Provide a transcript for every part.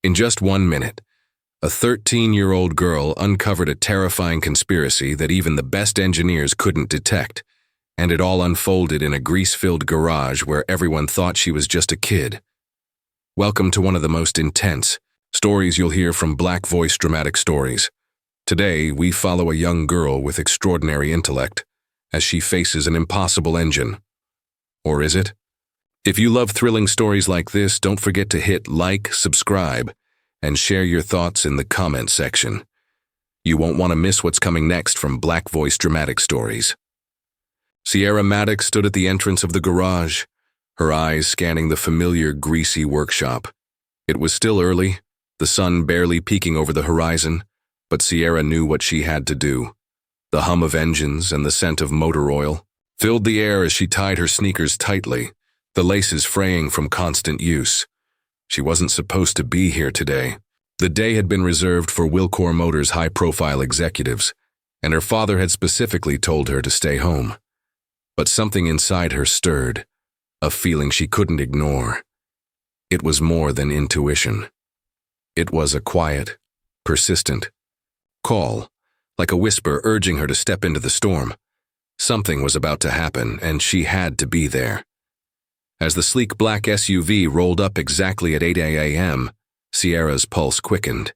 In just 1 minute, a 13-year-old girl uncovered a terrifying conspiracy that even the best engineers couldn't detect, and it all unfolded in a grease-filled garage where everyone thought she was just a kid. Welcome to one of the most intense stories you'll hear from Black Voice Dramatic Stories. Today, we follow a young girl with extraordinary intellect as she faces an impossible engine. Or is it? If you love thrilling stories like this, don't forget to hit like, subscribe, and share your thoughts in the comment section. You won't want to miss what's coming next from Black Voice Dramatic Stories. Sierra Maddox stood at the entrance of the garage, her eyes scanning the familiar, greasy workshop. It was still early, the sun barely peeking over the horizon, but Sierra knew what she had to do. The hum of engines and the scent of motor oil filled the air as she tied her sneakers tightly, the laces fraying from constant use. She wasn't supposed to be here today. The day had been reserved for Wilcore Motors' high-profile executives, and her father had specifically told her to stay home. But something inside her stirred, a feeling she couldn't ignore. It was more than intuition. It was a quiet, persistent call, like a whisper urging her to step into the storm. Something was about to happen, and she had to be there. As the sleek black SUV rolled up exactly at 8 a.m., Sierra's pulse quickened.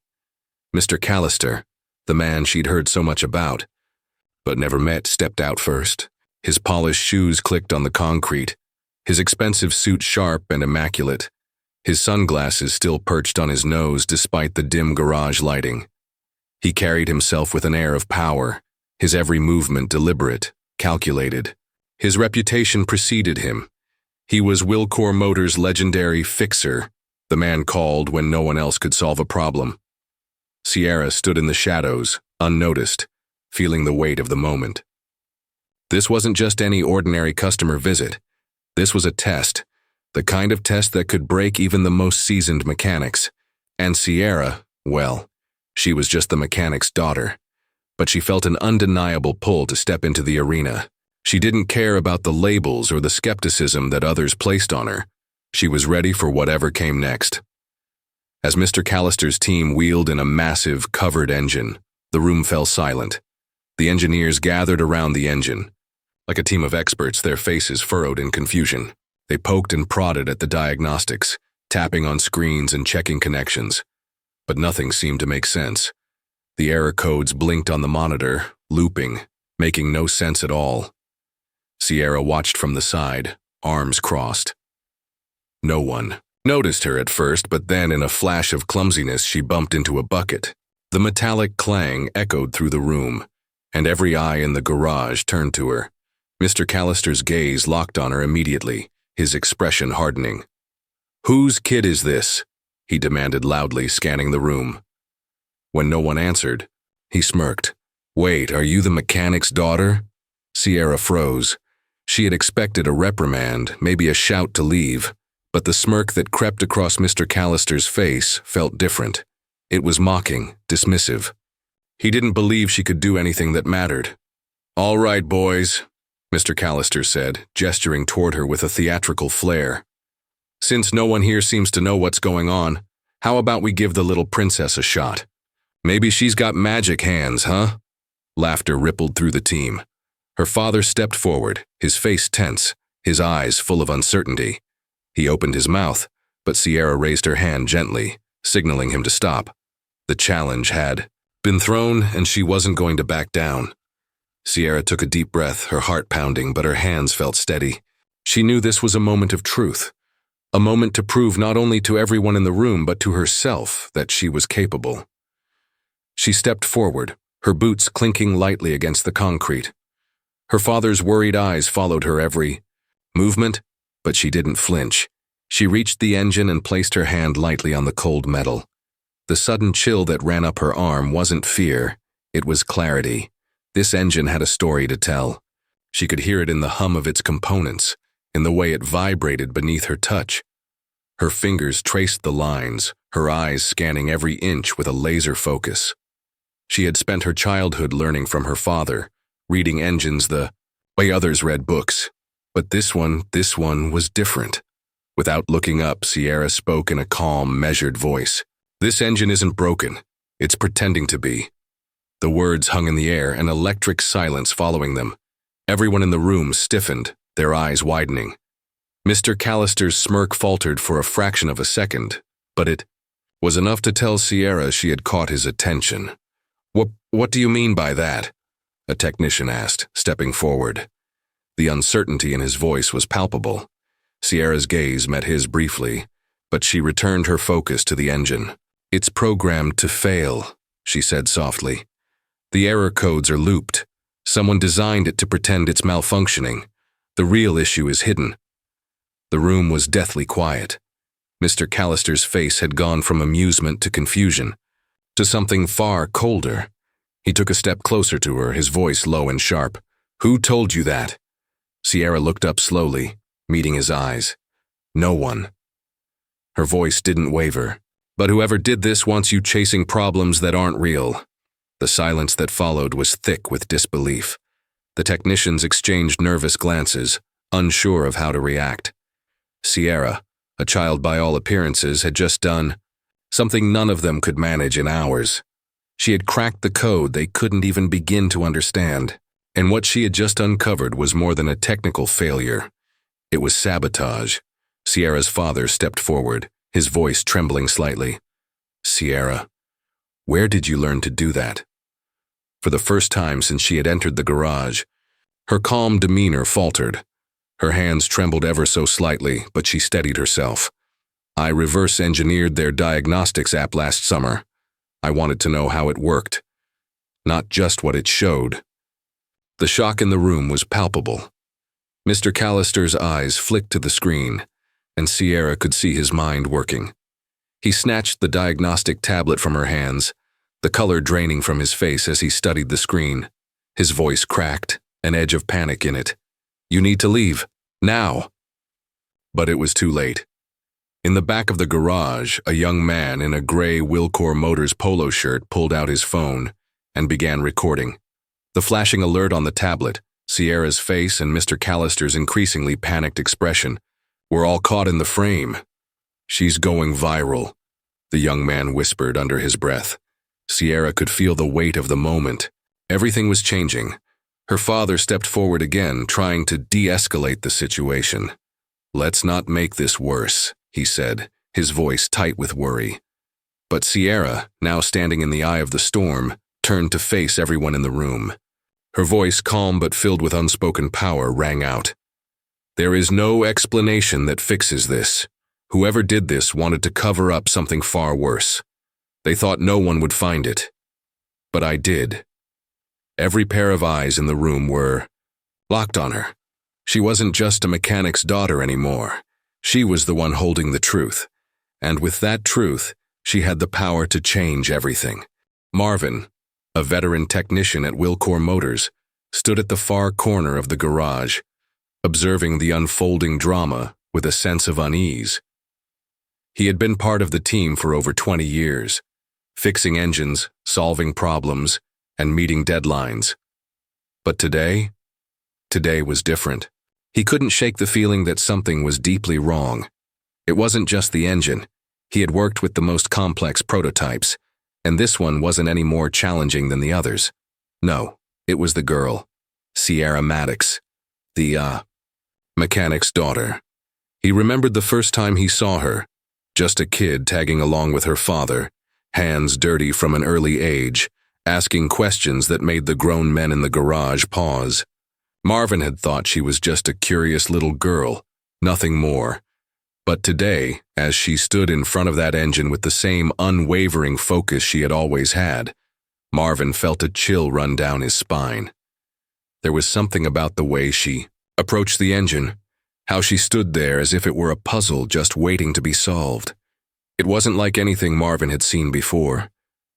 Mr. Callister, the man she'd heard so much about, but never met, stepped out first. His polished shoes clicked on the concrete, his expensive suit sharp and immaculate, his sunglasses still perched on his nose despite the dim garage lighting. He carried himself with an air of power, his every movement deliberate, calculated. His reputation preceded him. He was Wilcore Motors' legendary fixer, the man called when no one else could solve a problem. Sierra stood in the shadows, unnoticed, feeling the weight of the moment. This wasn't just any ordinary customer visit. This was a test, the kind of test that could break even the most seasoned mechanics. And Sierra, well, she was just the mechanic's daughter. But she felt an undeniable pull to step into the arena. She didn't care about the labels or the skepticism that others placed on her. She was ready for whatever came next. As Mr. Callister's team wheeled in a massive, covered engine, the room fell silent. The engineers gathered around the engine. Like a team of experts, their faces furrowed in confusion. They poked and prodded at the diagnostics, tapping on screens and checking connections. But nothing seemed to make sense. The error codes blinked on the monitor, looping, making no sense at all. Sierra watched from the side, arms crossed. No one noticed her at first, but then in a flash of clumsiness she bumped into a bucket. The metallic clang echoed through the room, and every eye in the garage turned to her. Mr. Callister's gaze locked on her immediately, his expression hardening. "Whose kid is this?" he demanded loudly, scanning the room. When no one answered, he smirked. "Wait, are you the mechanic's daughter?" Sierra froze. She had expected a reprimand, maybe a shout to leave, but the smirk that crept across Mr. Callister's face felt different. It was mocking, dismissive. He didn't believe she could do anything that mattered. "All right, boys," Mr. Callister said, gesturing toward her with a theatrical flair. "Since no one here seems to know what's going on, how about we give the little princess a shot? Maybe she's got magic hands, huh?" Laughter rippled through the team. Her father stepped forward, his face tense, his eyes full of uncertainty. He opened his mouth, but Sierra raised her hand gently, signaling him to stop. The challenge had been thrown, and she wasn't going to back down. Sierra took a deep breath, her heart pounding, but her hands felt steady. She knew this was a moment of truth, a moment to prove not only to everyone in the room but to herself that she was capable. She stepped forward, her boots clinking lightly against the concrete. Her father's worried eyes followed her every movement, but she didn't flinch. She reached the engine and placed her hand lightly on the cold metal. The sudden chill that ran up her arm wasn't fear, it was clarity. This engine had a story to tell. She could hear it in the hum of its components, in the way it vibrated beneath her touch. Her fingers traced the lines, her eyes scanning every inch with a laser focus. She had spent her childhood learning from her father, reading engines the way others read books. But this one was different. Without looking up, Sierra spoke in a calm, measured voice. This engine isn't broken. It's pretending to be. The words hung in the air, an electric silence following them. Everyone in the room stiffened, their eyes widening. Mr. Callister's smirk faltered for a fraction of a second, but it was enough to tell Sierra she had caught his attention. What do you mean by that?" a technician asked, stepping forward. The uncertainty in his voice was palpable. Sierra's gaze met his briefly, but she returned her focus to the engine. "It's programmed to fail," she said softly. "The error codes are looped. Someone designed it to pretend it's malfunctioning. The real issue is hidden." The room was deathly quiet. Mr. Callister's face had gone from amusement to confusion, to something far colder. He took a step closer to her, his voice low and sharp. "Who told you that?" Sierra looked up slowly, meeting his eyes. "No one." Her voice didn't waver. "But whoever did this wants you chasing problems that aren't real." The silence that followed was thick with disbelief. The technicians exchanged nervous glances, unsure of how to react. Sierra, a child by all appearances, had just done something none of them could manage in hours. She had cracked the code they couldn't even begin to understand, and what she had just uncovered was more than a technical failure. It was sabotage. Sierra's father stepped forward, his voice trembling slightly. "Sierra, where did you learn to do that?" For the first time since she had entered the garage, her calm demeanor faltered. Her hands trembled ever so slightly, but she steadied herself. "I reverse-engineered their diagnostics app last summer. I wanted to know how it worked, not just what it showed." The shock in the room was palpable. Mr. Callister's eyes flicked to the screen, and Sierra could see his mind working. He snatched the diagnostic tablet from her hands, the color draining from his face as he studied the screen. His voice cracked, an edge of panic in it. "You need to leave, now." But it was too late. In the back of the garage, a young man in a gray Wilcore Motors polo shirt pulled out his phone and began recording. The flashing alert on the tablet, Sierra's face and Mr. Callister's increasingly panicked expression were all caught in the frame. "She's going viral," the young man whispered under his breath. Sierra could feel the weight of the moment. Everything was changing. Her father stepped forward again, trying to de-escalate the situation. "Let's not make this worse," he said, his voice tight with worry. But Sierra, now standing in the eye of the storm, turned to face everyone in the room. Her voice, calm but filled with unspoken power, rang out. "There is no explanation that fixes this. Whoever did this wanted to cover up something far worse. They thought no one would find it. But I did." Every pair of eyes in the room were locked on her. She wasn't just a mechanic's daughter anymore. She was the one holding the truth. And with that truth, she had the power to change everything. Marvin, a veteran technician at Wilcore Motors, stood at the far corner of the garage, observing the unfolding drama with a sense of unease. He had been part of the team for over 20 years, fixing engines, solving problems, and meeting deadlines. But today was different. He couldn't shake the feeling that something was deeply wrong. It wasn't just the engine. He had worked with the most complex prototypes, and this one wasn't any more challenging than the others. No, it was the girl, Sierra Maddox, the mechanic's daughter. He remembered the first time he saw her, just a kid tagging along with her father, hands dirty from an early age, asking questions that made the grown men in the garage pause. Marvin had thought she was just a curious little girl, nothing more. But today, as she stood in front of that engine with the same unwavering focus she had always had, Marvin felt a chill run down his spine. There was something about the way she approached the engine, how she stood there as if it were a puzzle just waiting to be solved. It wasn't like anything Marvin had seen before.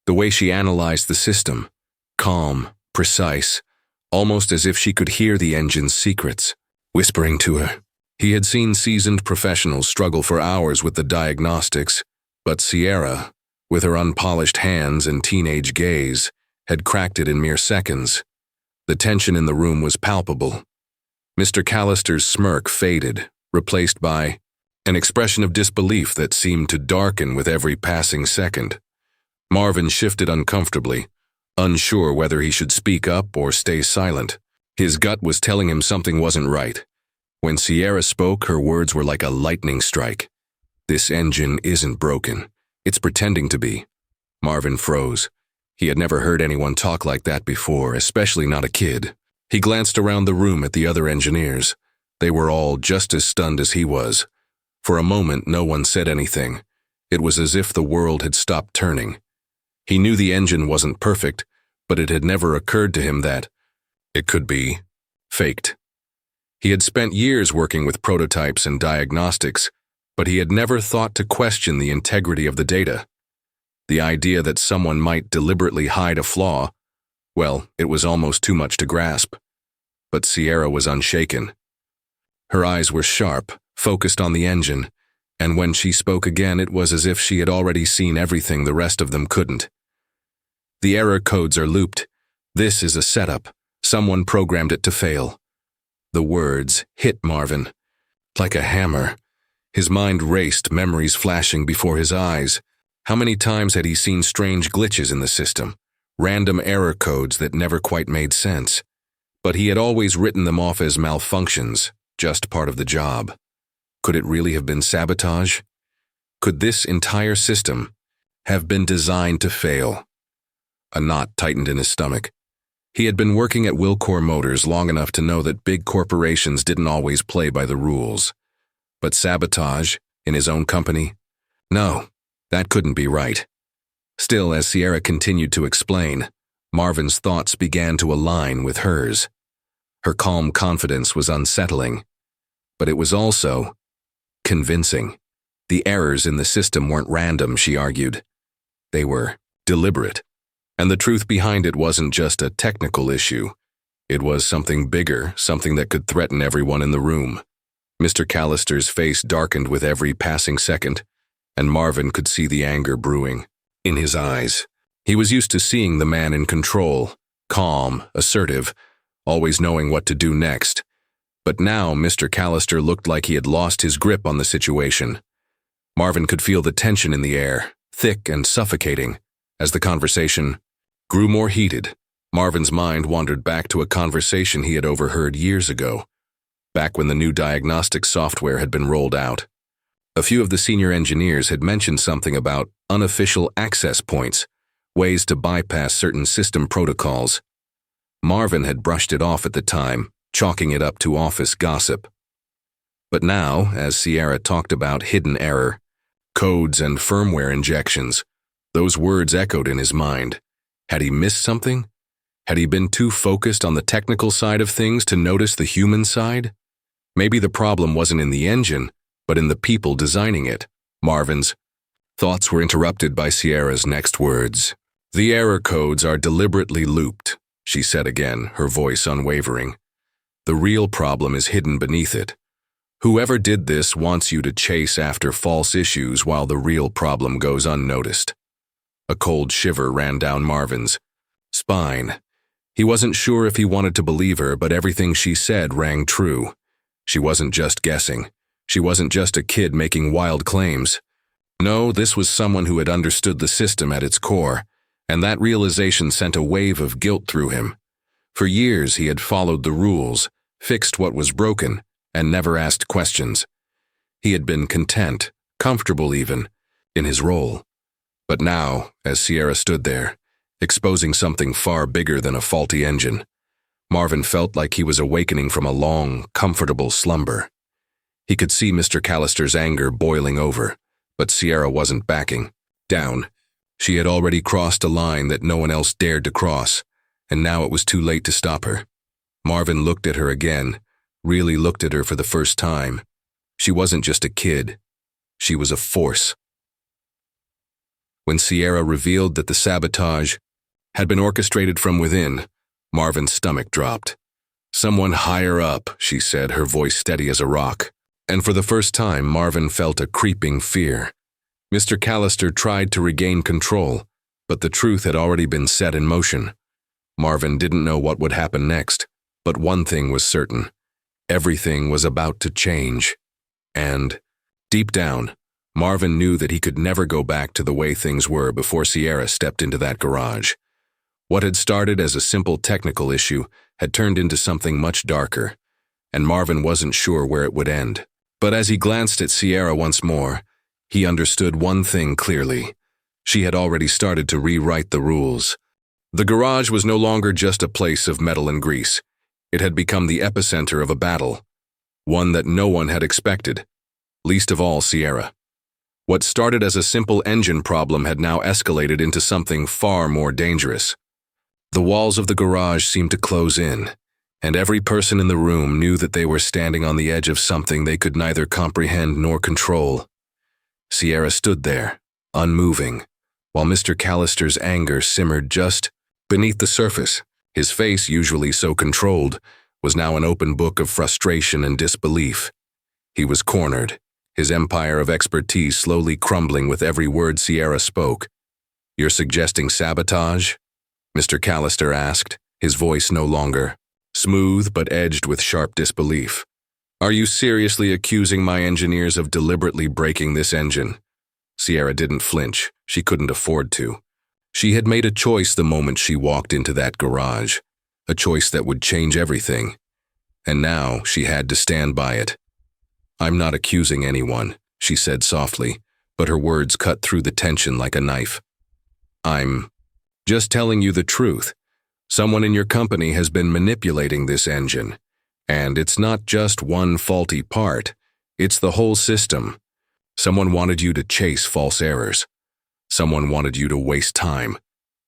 The way she analyzed the system, calm, precise, almost as if she could hear the engine's secrets, whispering to her. He had seen seasoned professionals struggle for hours with the diagnostics, but Sierra, with her unpolished hands and teenage gaze, had cracked it in mere seconds. The tension in the room was palpable. Mr. Callister's smirk faded, replaced by, an expression of disbelief that seemed to darken with every passing second. Marvin shifted uncomfortably, unsure whether he should speak up or stay silent. His gut was telling him something wasn't right. When Sierra spoke, her words were like a lightning strike. "This engine isn't broken. It's pretending to be." Marvin froze. He had never heard anyone talk like that before, especially not a kid. He glanced around the room at the other engineers. They were all just as stunned as he was. For a moment, no one said anything. It was as if the world had stopped turning. He knew the engine wasn't perfect, but it had never occurred to him that it could be faked. He had spent years working with prototypes and diagnostics, but he had never thought to question the integrity of the data. The idea that someone might deliberately hide a flaw, well, it was almost too much to grasp. But Sierra was unshaken. Her eyes were sharp, focused on the engine, and when she spoke again, it was as if she had already seen everything the rest of them couldn't. "The error codes are looped. This is a setup. Someone programmed it to fail." The words hit Marvin like a hammer. His mind raced, memories flashing before his eyes. How many times had he seen strange glitches in the system, random error codes that never quite made sense? But he had always written them off as malfunctions, just part of the job. Could it really have been sabotage? Could this entire system have been designed to fail? A knot tightened in his stomach. He had been working at Wilcore Motors long enough to know that big corporations didn't always play by the rules. But sabotage in his own company? No, that couldn't be right. Still, as Sierra continued to explain, Marvin's thoughts began to align with hers. Her calm confidence was unsettling, but it was also convincing. The errors in the system weren't random, she argued. They were deliberate. And the truth behind it wasn't just a technical issue. It was something bigger, something that could threaten everyone in the room. Mr. Callister's face darkened with every passing second, and Marvin could see the anger brewing in his eyes. He was used to seeing the man in control, calm, assertive, always knowing what to do next. But now Mr. Callister looked like he had lost his grip on the situation. Marvin could feel the tension in the air, thick and suffocating. As the conversation grew more heated, Marvin's mind wandered back to a conversation he had overheard years ago, back when the new diagnostic software had been rolled out. A few of the senior engineers had mentioned something about unofficial access points, ways to bypass certain system protocols. Marvin had brushed it off at the time, chalking it up to office gossip. But now, as Sierra talked about hidden error, codes and firmware injections, those words echoed in his mind. Had he missed something? Had he been too focused on the technical side of things to notice the human side? Maybe the problem wasn't in the engine, but in the people designing it. Marvin's thoughts were interrupted by Sierra's next words. "The error codes are deliberately looped," she said again, her voice unwavering. "The real problem is hidden beneath it. Whoever did this wants you to chase after false issues while the real problem goes unnoticed." A cold shiver ran down Marvin's spine. He wasn't sure if he wanted to believe her, but everything she said rang true. She wasn't just guessing. She wasn't just a kid making wild claims. No, this was someone who had understood the system at its core, and that realization sent a wave of guilt through him. For years he had followed the rules, fixed what was broken, and never asked questions. He had been content, comfortable even, in his role. But now, as Sierra stood there, exposing something far bigger than a faulty engine, Marvin felt like he was awakening from a long, comfortable slumber. He could see Mr. Callister's anger boiling over, but Sierra wasn't backing down. She had already crossed a line that no one else dared to cross, and now it was too late to stop her. Marvin looked at her again, really looked at her for the first time. She wasn't just a kid. She was a force. When Sierra revealed that the sabotage had been orchestrated from within, Marvin's stomach dropped. "Someone higher up," she said, her voice steady as a rock. And for the first time, Marvin felt a creeping fear. Mr. Callister tried to regain control, but the truth had already been set in motion. Marvin didn't know what would happen next, but one thing was certain. Everything was about to change. And Deep down, Marvin knew that he could never go back to the way things were before Sierra stepped into that garage. What had started as a simple technical issue had turned into something much darker, and Marvin wasn't sure where it would end. But as he glanced at Sierra once more, he understood one thing clearly. She had already started to rewrite the rules. The garage was no longer just a place of metal and grease. It had become the epicenter of a battle, one that no one had expected, least of all Sierra. What started as a simple engine problem had now escalated into something far more dangerous. The walls of the garage seemed to close in, and every person in the room knew that they were standing on the edge of something they could neither comprehend nor control. Sierra stood there, unmoving, while Mr. Callister's anger simmered just beneath the surface. His face, usually so controlled, was now an open book of frustration and disbelief. He was cornered, his empire of expertise slowly crumbling with every word Sierra spoke. "You're suggesting sabotage?" Mr. Callister asked, his voice no longer smooth but edged with sharp disbelief. "Are you seriously accusing my engineers of deliberately breaking this engine?" Sierra didn't flinch. She couldn't afford to. She had made a choice the moment she walked into that garage, a choice that would change everything. And now she had to stand by it. "I'm not accusing anyone," she said softly, but her words cut through the tension like a knife. "I'm just telling you the truth. Someone in your company has been manipulating this engine. And it's not just one faulty part, it's the whole system. Someone wanted you to chase false errors. Someone wanted you to waste time."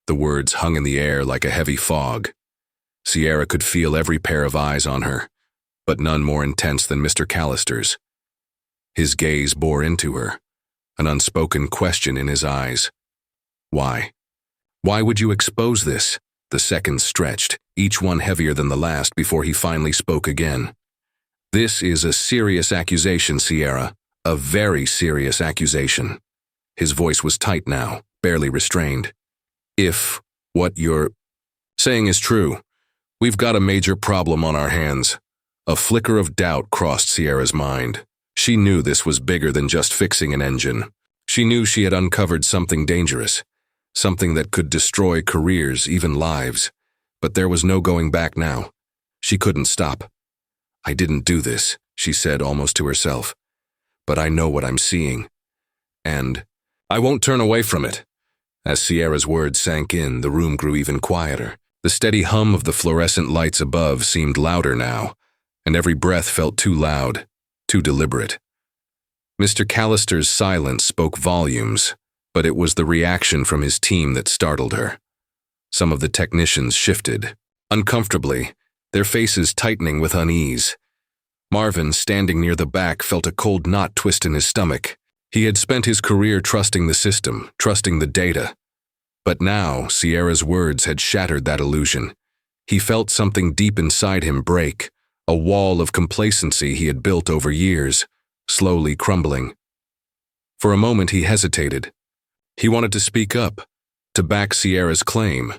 The words hung in the air like a heavy fog. Sierra could feel every pair of eyes on her, but none more intense than Mr. Callister's. His gaze bore into her, an unspoken question in his eyes. "Why? Why would you expose this?" The seconds stretched, each one heavier than the last, before he finally spoke again. "This is a serious accusation, Sierra. A very serious accusation." His voice was tight now, barely restrained. "If what you're saying is true, we've got a major problem on our hands." A flicker of doubt crossed Sierra's mind. She knew this was bigger than just fixing an engine. She knew she had uncovered something dangerous, something that could destroy careers, even lives. But there was no going back now. She couldn't stop. "I didn't do this," she said almost to herself. "But I know what I'm seeing. And I won't turn away from it." As Sierra's words sank in, the room grew even quieter. The steady hum of the fluorescent lights above seemed louder now, and every breath felt too loud, too deliberate. Mr. Callister's silence spoke volumes, but it was the reaction from his team that startled her. Some of the technicians shifted, uncomfortably, their faces tightening with unease. Marvin, standing near the back, felt a cold knot twist in his stomach. He had spent his career trusting the system, trusting the data. But now, Sierra's words had shattered that illusion. He felt something deep inside him break, a wall of complacency he had built over years, slowly crumbling. For a moment he hesitated. He wanted to speak up, to back Sierra's claim,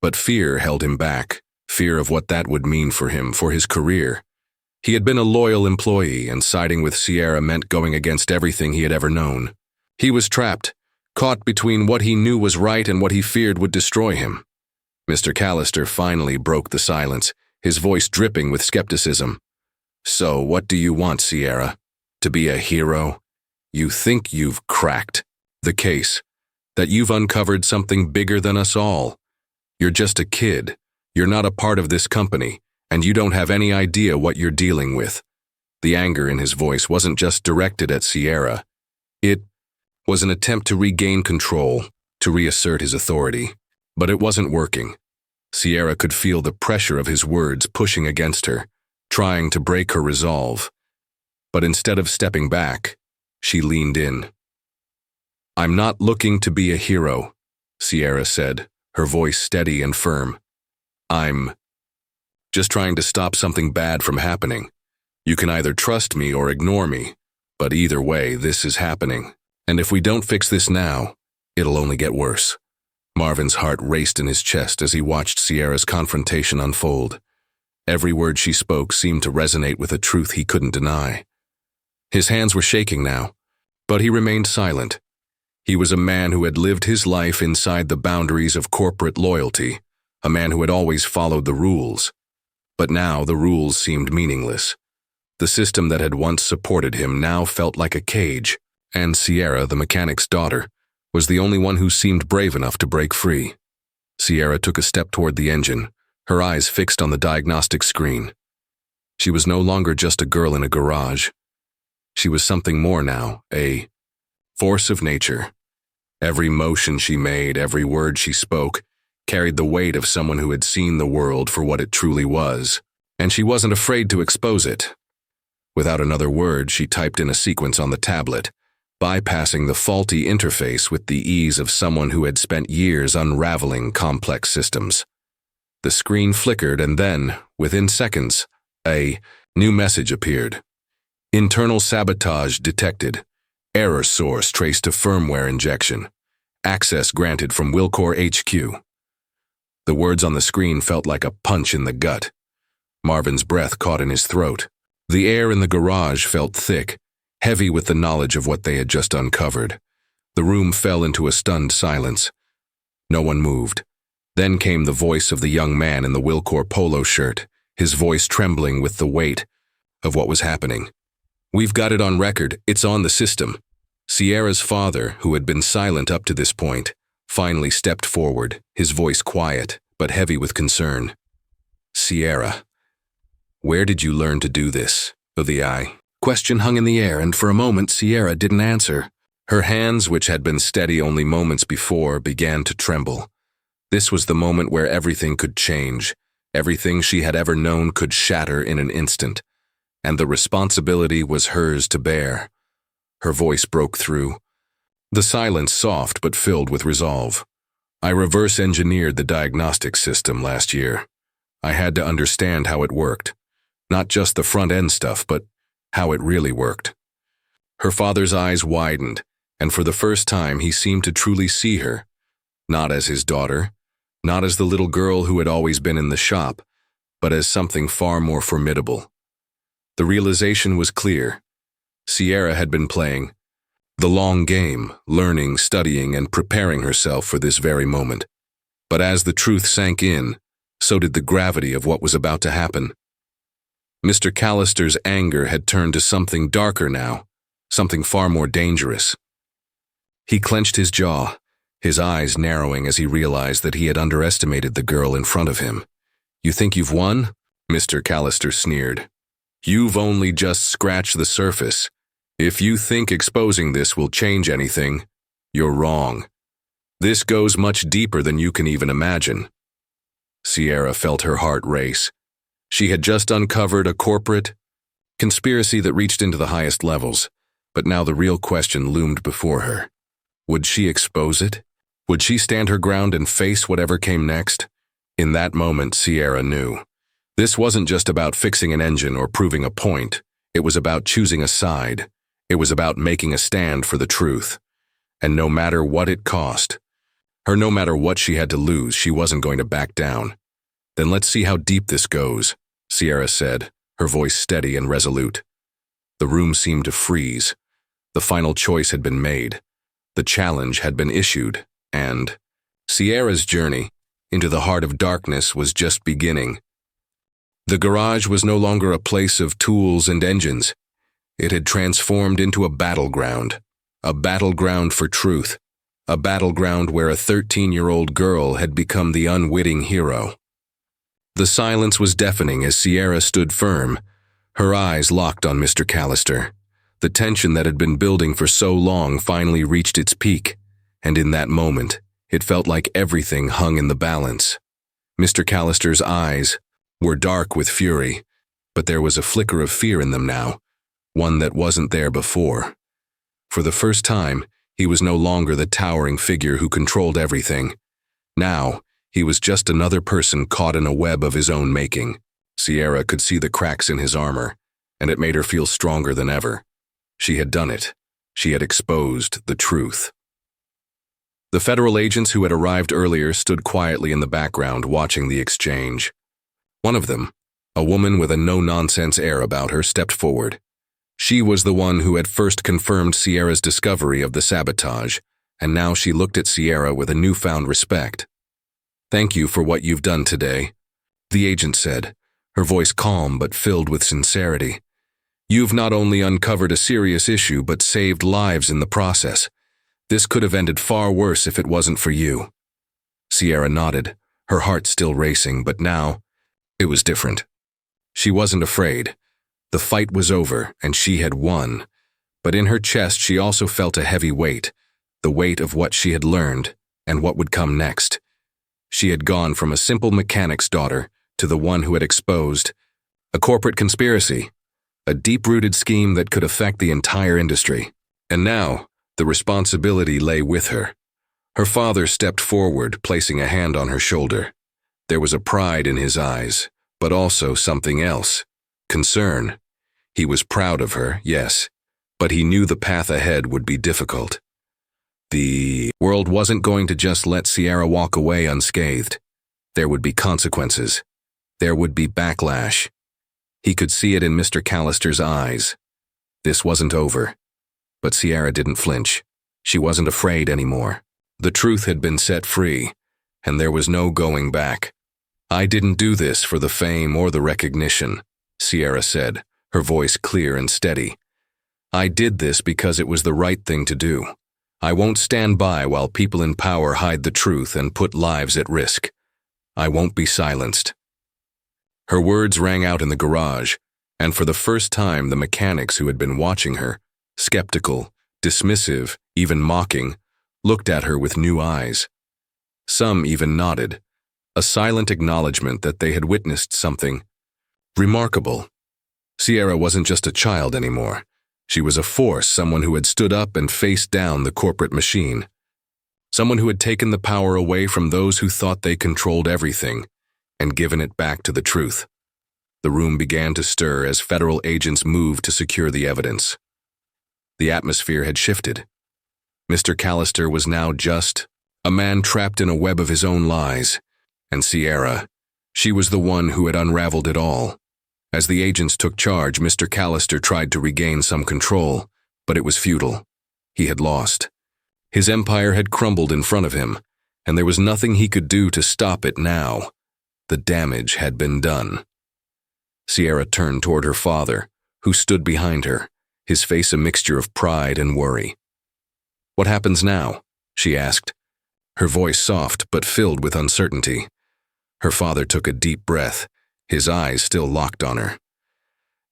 but fear held him back, fear of what that would mean for him, for his career. He had been a loyal employee, and siding with Sierra meant going against everything he had ever known. He was trapped, caught between what he knew was right and what he feared would destroy him. Mr. Callister finally broke the silence, his voice dripping with skepticism. "So what do you want, Sierra? To be a hero? You think you've cracked the case, that you've uncovered something bigger than us all. You're just a kid. You're not a part of this company, and you don't have any idea what you're dealing with." The anger in his voice wasn't just directed at Sierra. It was an attempt to regain control, to reassert his authority. But it wasn't working. Sierra could feel the pressure of his words pushing against her, trying to break her resolve. But instead of stepping back, she leaned in. "I'm not looking to be a hero," Sierra said, her voice steady and firm. "I'm just trying to stop something bad from happening. You can either trust me or ignore me, but either way, this is happening. And if we don't fix this now, it'll only get worse." Marvin's heart raced in his chest as he watched Sierra's confrontation unfold. Every word she spoke seemed to resonate with a truth he couldn't deny. His hands were shaking now, but he remained silent. He was a man who had lived his life inside the boundaries of corporate loyalty, a man who had always followed the rules. But now the rules seemed meaningless. The system that had once supported him now felt like a cage, and Sierra, the mechanic's daughter, was the only one who seemed brave enough to break free. Sierra took a step toward the engine, her eyes fixed on the diagnostic screen. She was no longer just a girl in a garage. She was something more now, a force of nature. Every motion she made, every word she spoke, carried the weight of someone who had seen the world for what it truly was, and she wasn't afraid to expose it. Without another word, she typed in a sequence on the tablet, bypassing the faulty interface with the ease of someone who had spent years unraveling complex systems. The screen flickered and then, within seconds, a new message appeared. Internal sabotage detected. Error source traced to firmware injection. Access granted from Wilcore HQ. The words on the screen felt like a punch in the gut. Marvin's breath caught in his throat. The air in the garage felt thick, heavy with the knowledge of what they had just uncovered. The room fell into a stunned silence. No one moved. Then came the voice of the young man in the Wilcore polo shirt, his voice trembling with the weight of what was happening. "We've got it on record. It's on the system." Sierra's father, who had been silent up to this point, finally stepped forward, his voice quiet, but heavy with concern. "Sierra, where did you learn to do this?" The question hung in the air, and for a moment Sierra didn't answer. Her hands, which had been steady only moments before, began to tremble. This was the moment where everything could change. Everything she had ever known could shatter in an instant, and the responsibility was hers to bear. Her voice broke through. The silence soft but filled with resolve. "I reverse-engineered the diagnostic system last year. I had to understand how it worked. Not just the front-end stuff, but how it really worked." Her father's eyes widened, and for the first time he seemed to truly see her. Not as his daughter, not as the little girl who had always been in the shop, but as something far more formidable. The realization was clear. Sierra had been playing the long game, learning, studying, and preparing herself for this very moment. But as the truth sank in, so did the gravity of what was about to happen. Mr. Callister's anger had turned to something darker now, something far more dangerous. He clenched his jaw, his eyes narrowing as he realized that he had underestimated the girl in front of him. "You think you've won?" Mr. Callister sneered. "You've only just scratched the surface. If you think exposing this will change anything, you're wrong. This goes much deeper than you can even imagine." Sierra felt her heart race. She had just uncovered a corporate conspiracy that reached into the highest levels, but now the real question loomed before her. Would she expose it? Would she stand her ground and face whatever came next? In that moment, Sierra knew. This wasn't just about fixing an engine or proving a point. It was about choosing a side. It was about making a stand for the truth. And no matter what it cost, no matter what she had to lose, she wasn't going to back down. "Then let's see how deep this goes," Sierra said, her voice steady and resolute. The room seemed to freeze. The final choice had been made. The challenge had been issued, and Sierra's journey into the heart of darkness was just beginning. The garage was no longer a place of tools and engines. It had transformed into a battleground for truth, a battleground where a 13-year-old girl had become the unwitting hero. The silence was deafening as Sierra stood firm, her eyes locked on Mr. Callister. The tension that had been building for so long finally reached its peak, and in that moment, it felt like everything hung in the balance. Mr. Callister's eyes were dark with fury, but there was a flicker of fear in them now, one that wasn't there before. For the first time, he was no longer the towering figure who controlled everything. Now, he was just another person caught in a web of his own making. Sierra could see the cracks in his armor, and it made her feel stronger than ever. She had done it. She had exposed the truth. The federal agents who had arrived earlier stood quietly in the background watching the exchange. One of them, a woman with a no-nonsense air about her, stepped forward. She was the one who had first confirmed Sierra's discovery of the sabotage, and now she looked at Sierra with a newfound respect. "Thank you for what you've done today," the agent said, her voice calm but filled with sincerity. "You've not only uncovered a serious issue but saved lives in the process. This could have ended far worse if it wasn't for you." Sierra nodded, her heart still racing, but now it was different. She wasn't afraid. The fight was over, and she had won. But in her chest she also felt a heavy weight, the weight of what she had learned and what would come next. She had gone from a simple mechanic's daughter to the one who had exposed a corporate conspiracy, a deep-rooted scheme that could affect the entire industry. And now, the responsibility lay with her. Her father stepped forward, placing a hand on her shoulder. There was a pride in his eyes, but also something else. Concern. He was proud of her, yes, but he knew the path ahead would be difficult. The world wasn't going to just let Sierra walk away unscathed. There would be consequences. There would be backlash. He could see it in Mr. Callister's eyes. This wasn't over. But Sierra didn't flinch. She wasn't afraid anymore. The truth had been set free, and there was no going back. "I didn't do this for the fame or the recognition," Sierra said, her voice clear and steady. "I did this because it was the right thing to do. I won't stand by while people in power hide the truth and put lives at risk. I won't be silenced." Her words rang out in the garage, and for the first time the mechanics who had been watching her, skeptical, dismissive, even mocking, looked at her with new eyes. Some even nodded, a silent acknowledgement that they had witnessed something remarkable. Sierra wasn't just a child anymore. She was a force, someone who had stood up and faced down the corporate machine. Someone who had taken the power away from those who thought they controlled everything and given it back to the truth. The room began to stir as federal agents moved to secure the evidence. The atmosphere had shifted. Mr. Callister was now just a man trapped in a web of his own lies, and Sierra, she was the one who had unraveled it all. As the agents took charge, Mr. Callister tried to regain some control, but it was futile. He had lost. His empire had crumbled in front of him, and there was nothing he could do to stop it now. The damage had been done. Sierra turned toward her father, who stood behind her, his face a mixture of pride and worry. "What happens now?" she asked, her voice soft but filled with uncertainty. Her father took a deep breath, his eyes still locked on her.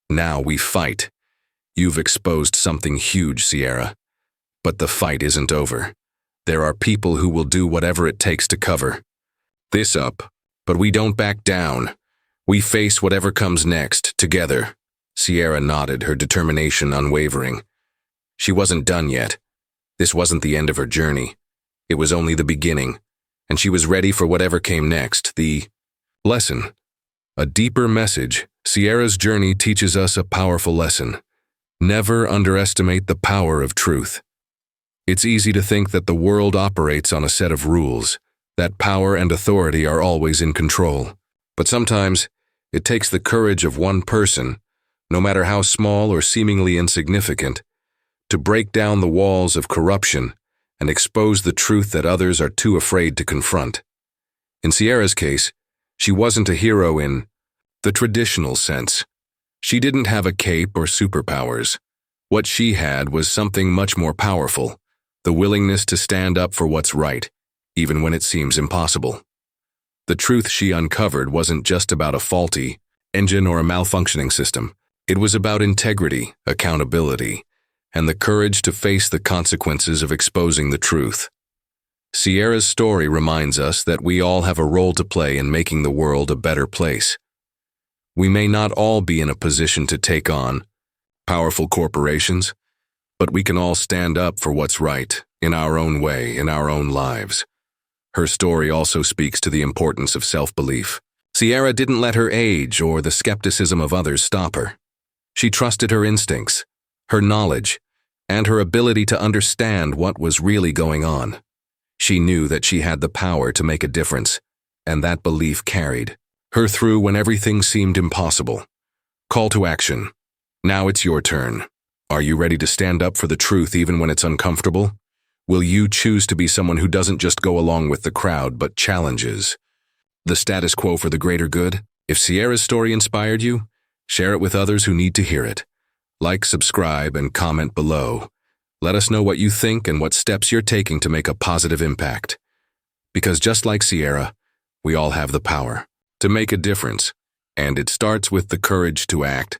"Now we fight. You've exposed something huge, Sierra. But the fight isn't over. There are people who will do whatever it takes to cover this up, but we don't back down. We face whatever comes next, together." Sierra nodded, her determination unwavering. She wasn't done yet. This wasn't the end of her journey. It was only the beginning, and she was ready for whatever came next. The lesson. A deeper message. Sierra's journey teaches us a powerful lesson. Never underestimate the power of truth. It's easy to think that the world operates on a set of rules, that power and authority are always in control. But sometimes, it takes the courage of one person, no matter how small or seemingly insignificant, to break down the walls of corruption and expose the truth that others are too afraid to confront. In Sierra's case, she wasn't a hero in the traditional sense. She didn't have a cape or superpowers. What she had was something much more powerful, the willingness to stand up for what's right, even when it seems impossible. The truth she uncovered wasn't just about a faulty engine or a malfunctioning system. It was about integrity, accountability, and the courage to face the consequences of exposing the truth. Sierra's story reminds us that we all have a role to play in making the world a better place. We may not all be in a position to take on powerful corporations, but we can all stand up for what's right, in our own way, in our own lives. Her story also speaks to the importance of self-belief. Sierra didn't let her age or the skepticism of others stop her. She trusted her instincts, her knowledge, and her ability to understand what was really going on. She knew that she had the power to make a difference, and that belief carried her through when everything seemed impossible. Call to action. Now it's your turn. Are you ready to stand up for the truth even when it's uncomfortable? Will you choose to be someone who doesn't just go along with the crowd but challenges the status quo for the greater good? If Sierra's story inspired you, share it with others who need to hear it. Like, subscribe, and comment below. Let us know what you think and what steps you're taking to make a positive impact. Because just like Sierra, we all have the power to make a difference, and it starts with the courage to act.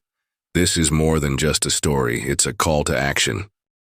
This is more than just a story, it's a call to action.